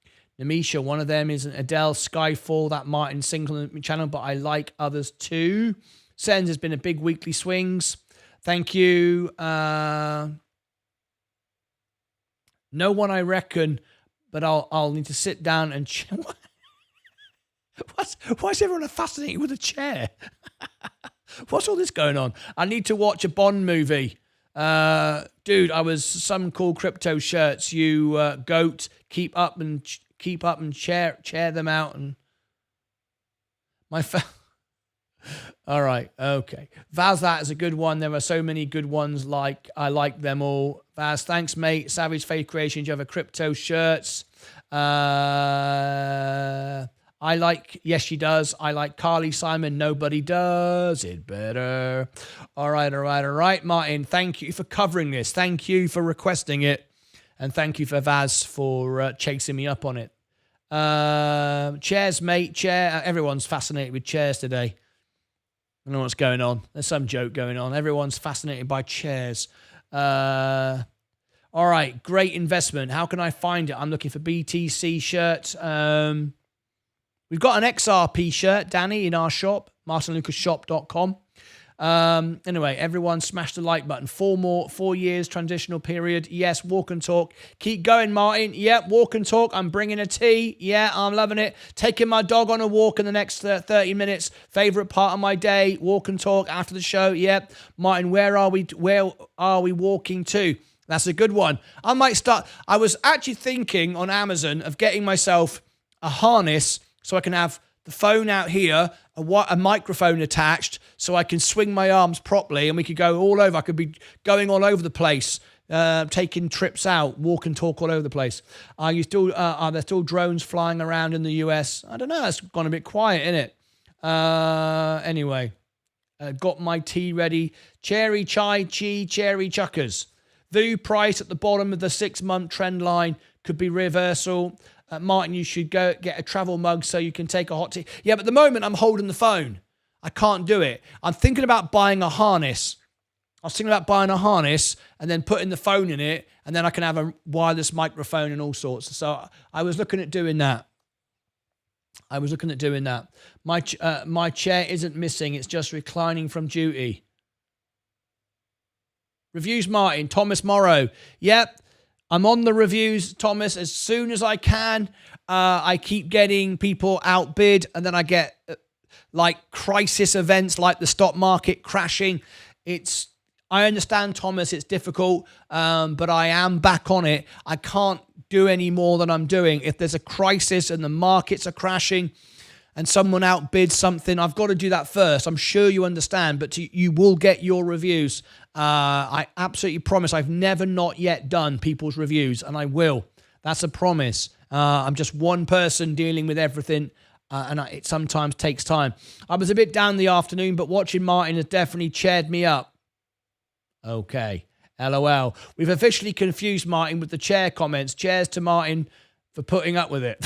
Namisha, one of them is an Adele Skyfall, that Martyn single channel, but I like others too. Sens has been a big weekly swings. Thank you. No one, I reckon, but I'll need to sit down and... Why is everyone fascinated with a chair? What's all this going on? I need to watch a Bond movie. Dude, I was some cool crypto shirts. You goat, keep up and chair them out and all right, okay. Vaz, that is a good one. There are so many good ones. I like them all. Vaz, thanks, mate. Savage Faith Creations, you have a crypto shirts. Yes, she does. I like Carly Simon. Nobody does it better. All right. Martyn, thank you for covering this. Thank you for requesting it. And thank you for Vaz for chasing me up on it. Chairs, mate. Chair. Everyone's fascinated with chairs today. I don't know what's going on. There's some joke going on. Everyone's fascinated by chairs. All right. Great investment. How can I find it? I'm looking for BTC shirts. We've got an XRP shirt, Danny, in our shop, martynlucasshop.com. Anyway, everyone smash the like button. 4 years transitional period. Yes, walk and talk. Keep going, Martyn. Yeah, walk and talk. I'm bringing a tea. Yeah, I'm loving it. Taking my dog on a walk in the next 30 minutes. Favorite part of my day. Walk and talk after the show. Yeah, Martyn, where are we walking to? That's a good one. I might start. I was actually thinking on Amazon of getting myself a harness so I can have the phone out here, a microphone attached, so I can swing my arms properly, and we could go all over. I could be going all over the place, taking trips out, walk and talk all over the place. Are there still drones flying around in the US? I don't know. It's gone a bit quiet, isn't it? Anyway, got my tea ready. Cherry chai chi, cherry chuckers. VU price at the bottom of the 6-month trend line could be reversal. Martyn, you should go get a travel mug so you can take a hot tea. Yeah, but at the moment I'm holding the phone. I can't do it. I'm thinking about buying a harness. I was thinking about buying a harness and then putting the phone in it, and then I can have a wireless microphone and all sorts. So I was looking at doing that. My chair isn't missing. It's just reclining from duty. Reviews, Martyn. Thomas Morrow. Yep. I'm on the reviews, Thomas, as soon as I can. I keep getting people outbid, and then I get like crisis events like the stock market crashing. I understand, Thomas, it's difficult, but I am back on it. I can't do any more than I'm doing. If there's a crisis and the markets are crashing and someone outbids something, I've got to do that first. I'm sure you understand, but you will get your reviews. I absolutely promise. I've never not yet done people's reviews, and I will. That's a promise. I'm just one person dealing with everything, and it sometimes takes time. I was a bit down in the afternoon, but watching Martyn has definitely cheered me up. Okay. LOL. We've officially confused Martyn with the chair comments. Cheers to Martyn for putting up with it.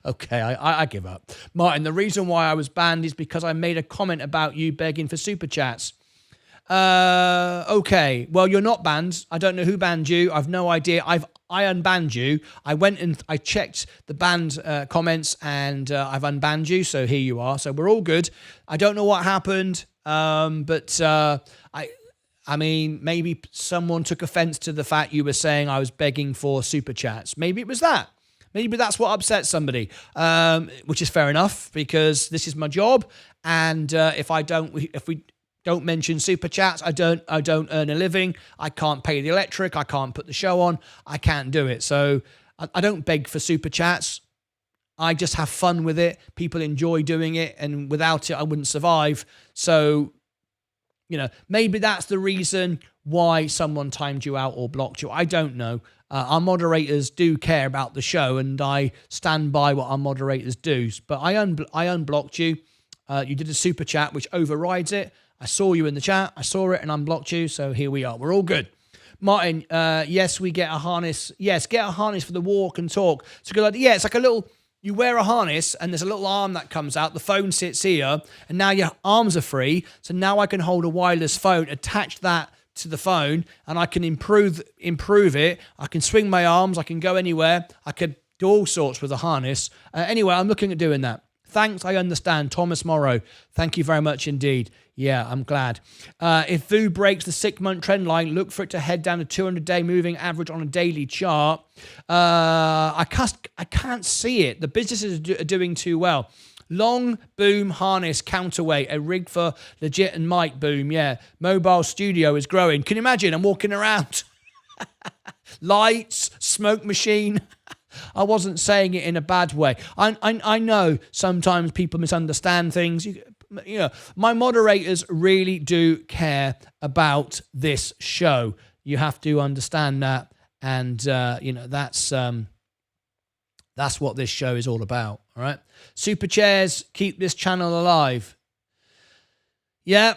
Okay, I give up. Martyn, the reason why I was banned is because I made a comment about you begging for super chats. Okay, well, you're not banned. I don't know who banned you. I've no idea. I unbanned you. I went and I checked the banned comments, and I've unbanned you, so here you are. So we're all good. I don't know what happened, but I mean, maybe someone took offense to the fact you were saying I was begging for super chats. Maybe it was that. Maybe that's what upsets somebody, which is fair enough, because this is my job, and if we don't mention super chats, I don't earn a living. I can't pay the electric. I can't put the show on. I can't do it. So I don't beg for super chats. I just have fun with it. People enjoy doing it, and without it, I wouldn't survive. So, maybe that's the reason why someone timed you out or blocked you. I don't know. Our moderators do care about the show, and I stand by what our moderators do. But I unblocked you. You did a super chat, which overrides it. I saw you in the chat. I saw it and unblocked you. So here we are. We're all good. Martyn, yes, we get a harness. Yes, get a harness for the walk and talk. It's a good idea. Yeah, it's like a little... You wear a harness and there's a little arm that comes out. The phone sits here, and now your arms are free. So now I can hold a wireless phone, attach that to the phone, and I can improve it. I can swing my arms. I can go anywhere. I could do all sorts with a harness. Anyway, I'm looking at doing that. Thanks, I understand. Thomas Morrow, thank you very much indeed. Yeah, I'm glad. If VU breaks the 6-month trend line, look for it to head down a 200-day moving average on a daily chart. I can't see it. The businesses are doing too well. Long boom harness counterweight, a rig for legit and mic boom. Yeah, mobile studio is growing. Can you imagine? I'm walking around. Lights, smoke machine. I wasn't saying it in a bad way. I know sometimes people misunderstand things. My moderators really do care about this show. You have to understand that, and that's what this show is all about. All right, super chairs keep this channel alive. Yeah,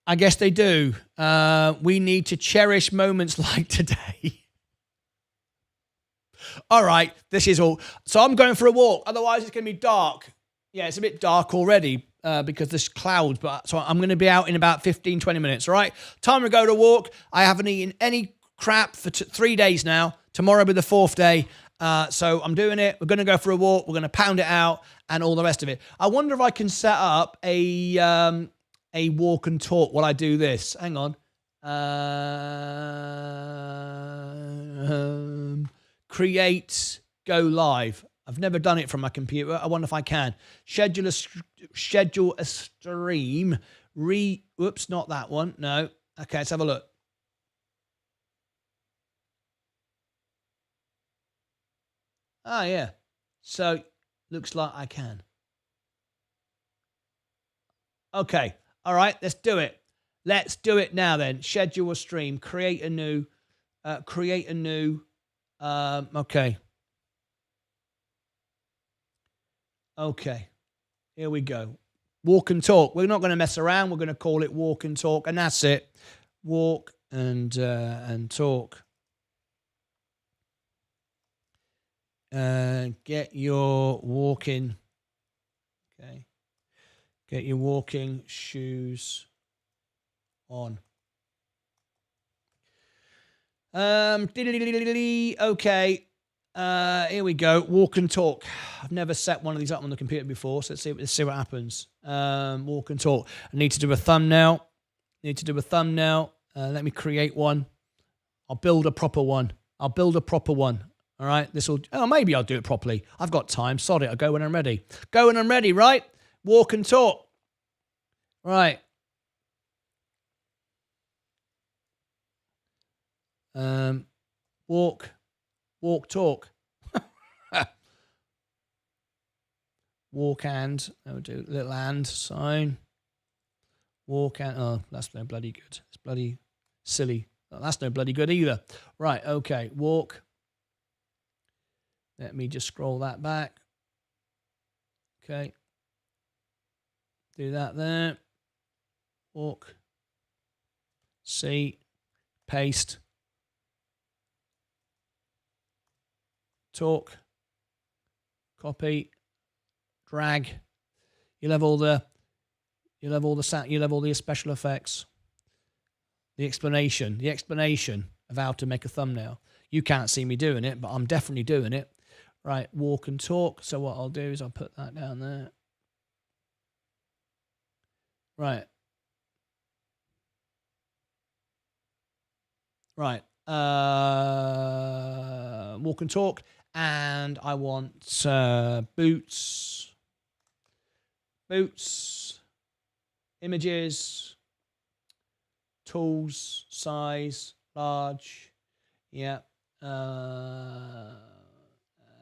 I guess they do. We need to cherish moments like today. All right, this is all. So I'm going for a walk. Otherwise, it's going to be dark. Yeah, it's a bit dark already because there's clouds. So I'm going to be out in about 15, 20 minutes. All right, time to go to walk. I haven't eaten any crap for 3 days now. Tomorrow will be the 4th day. So I'm doing it. We're going to go for a walk. We're going to pound it out and all the rest of it. I wonder if I can set up a walk and talk while I do this. Hang on. Create, go live. I've never done it from my computer. I wonder if I can. Schedule a stream. Whoops, not that one. No. Okay, let's have a look. Ah, yeah. So, looks like I can. Okay. All right, let's do it. Let's do it now then. Schedule a stream. Create a new. Okay. Okay. Here we go. Walk and talk. We're not going to mess around. We're going to call it walk and talk, and that's it. Walk and talk. Get your walking. Okay. Get your walking shoes on. Okay. Here we go. Walk and talk. I've never set one of these up on the computer before, so let's see what happens. Walk and talk. I need to do a thumbnail. Let me create one. I'll build a proper one. All right. Maybe I'll do it properly. I've got time. Sod it. I'll go when I'm ready. Right? Walk and talk. Right. Walk, talk. Walk and, I'll do a little and sign. Walk and, oh, that's no bloody good. It's bloody silly. That's no bloody good either. Right, okay, walk. Let me just scroll that back. Okay. Do that there. Walk. See. Paste. Talk. Copy. Drag. You'll have all the special effects. The explanation of how to make a thumbnail. You can't see me doing it, but I'm definitely doing it. Right, walk and talk. So what I'll do is I'll put that down there. Right. Walk and talk. And I want boots, images, tools, size, large. Yeah.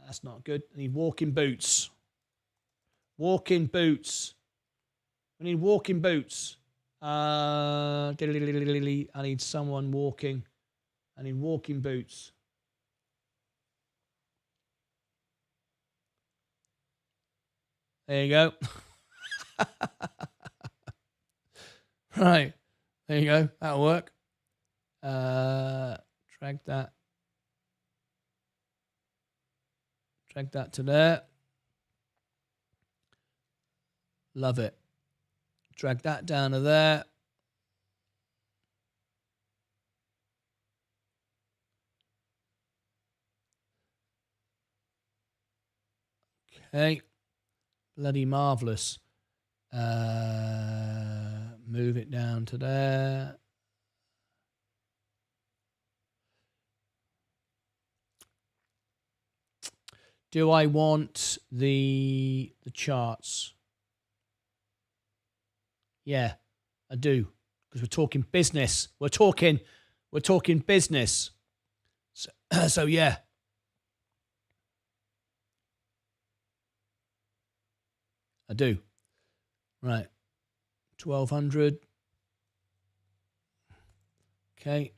That's not good. I need walking boots. I need walking boots. I need someone walking. I need walking boots. There you go. Right. There you go. That'll work. Drag that. Drag that to there. Love it. Drag that down to there. Okay. Bloody marvelous. Move it down to there. Do I want the charts? Yeah, I do. Because we're talking business. We're talking business. So yeah. I do. Right. 1200. Okay.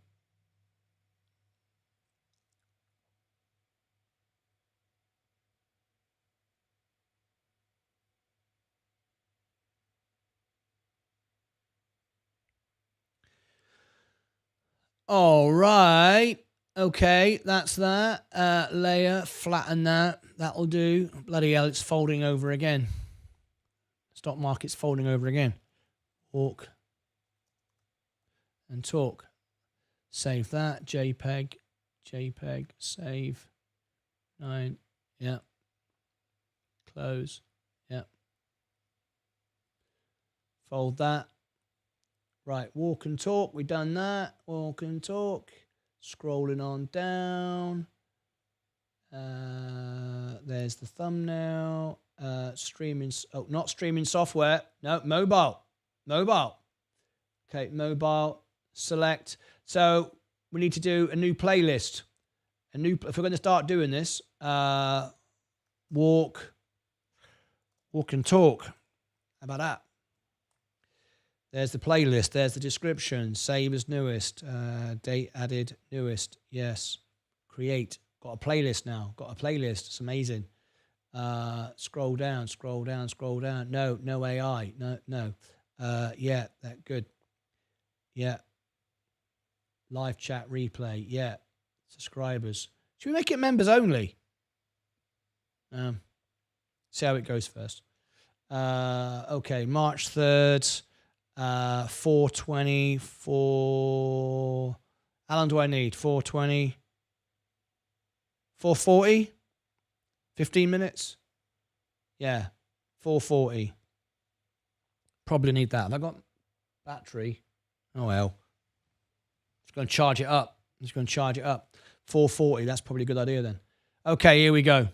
All right. Okay, that's that. Layer, flatten that. That'll do. Bloody hell, it's folding over again. Stock market's folding over again. Walk and talk. Save that. JPEG, save. 9. Yeah. Close. Yeah. Fold that. Right, walk and talk. We've done that. Walk and talk. Scrolling on down. There's the thumbnail. Streaming. Oh, not streaming software. No, mobile. Okay, mobile. Select. So we need to do a new playlist. If we're going to start doing this, walk and talk. How about that? There's the playlist. There's the description. Save as newest. Date added newest. Yes. Create. Got a playlist now. It's amazing. Scroll down. No AI. No. Yeah, that good. Yeah. Live chat replay. Yeah. Subscribers. Should we make it members only? See how it goes first. Okay, March 3rd, 420 for... How long do I need? 420, 440, 15 minutes? Yeah, 440. Probably need that. Have I got battery? Oh, well. Just going to charge it up. 440, that's probably a good idea then. Okay, here we go.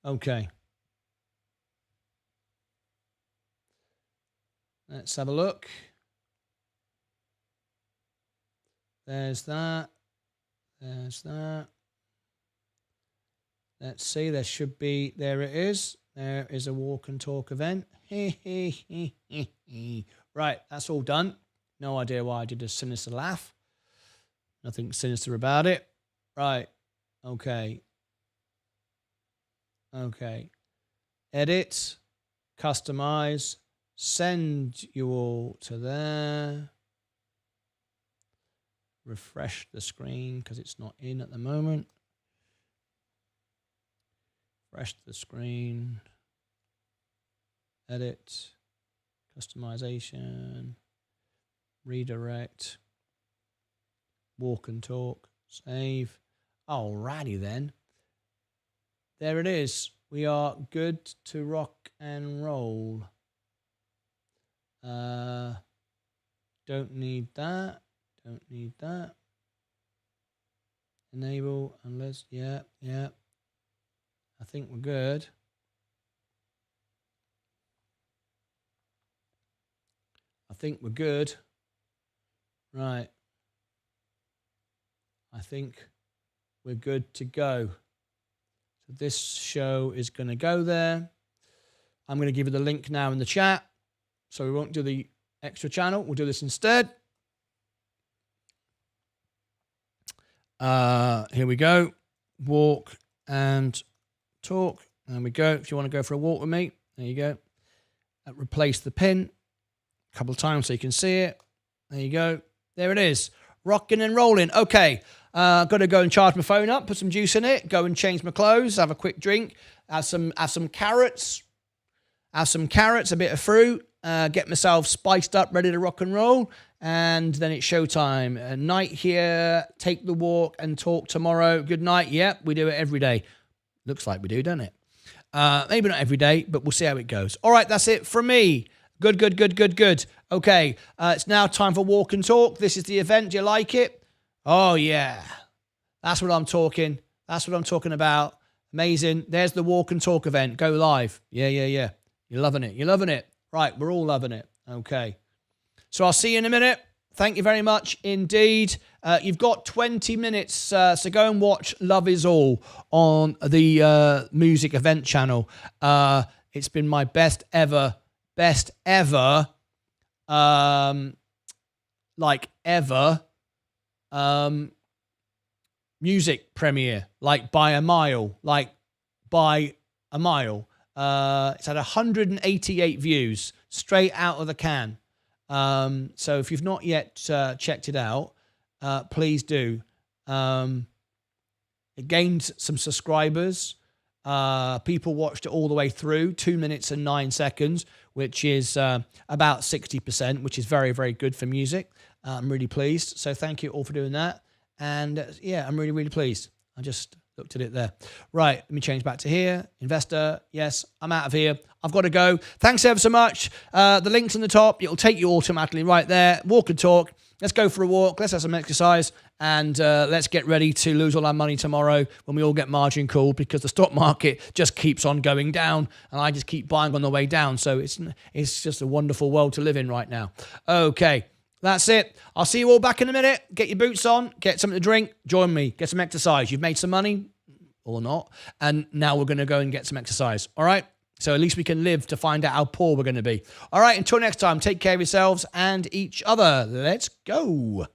Okay. Let's have a look. There's that. Let's see, there should be, there it is. There is a walk and talk event. Right, that's all done. No idea why I did a sinister laugh. Nothing sinister about it. Right, okay. Edit, customize, send you all to there. Refresh the screen because it's not in at the moment. Refresh the screen. Edit. Customization. Redirect. Walk and talk. Save. Alrighty then. There it is. We are good to rock and roll. Don't need that. Enable unless, yeah. I think we're good. Right. I think we're good to go. So this show is going to go there. I'm going to give you the link now in the chat. So we won't do the extra channel. We'll do this instead. Here we go. Walk and talk. There we go. If you want to go for a walk with me, there you go. Replace the pin a couple of times so you can see it. There you go. There it is. Rocking and rolling. Okay. Got to go and charge my phone up, put some juice in it, go and change my clothes, have a quick drink, have some carrots, a bit of fruit, get myself spiced up, ready to rock and roll, and then it's showtime. Night here, take the walk and talk tomorrow. Good night. Yep, we do it every day. Looks like we do, doesn't it? Maybe not every day, but we'll see how it goes. All right, that's it from me. Good. Okay, it's now time for walk and talk. This is the event. Do you like it? Oh, yeah. That's what I'm talking about. Amazing. There's the walk and talk event. Go live. Yeah. You're loving it. Right, we're all loving it. Okay. So I'll see you in a minute. Thank you very much indeed. You've got 20 minutes, so go and watch Love Is All on the music event channel. It's been my best ever music premiere, by a mile. It's had 188 views straight out of the can. So if you've not yet checked it out, please do. It gained some subscribers. People watched it all the way through, 2 minutes and 9 seconds, which is about 60%, which is very, very good for music. I'm really pleased. So thank you all for doing that. And I'm really, really pleased. I just looked at it there. Right, let me change back to here. Investor, yes, I'm out of here. I've got to go. Thanks ever so much. The link's on the top. It'll take you automatically right there. Walk and talk. Let's go for a walk. Let's have some exercise. And let's get ready to lose all our money tomorrow when we all get margin called, because the stock market just keeps on going down and I just keep buying on the way down. So it's just a wonderful world to live in right now. Okay, that's it. I'll see you all back in a minute. Get your boots on, get something to drink, join me, get some exercise. You've made some money or not. And now we're going to go and get some exercise. All right. So at least we can live to find out how poor we're going to be. All right. Until next time, take care of yourselves and each other. Let's go.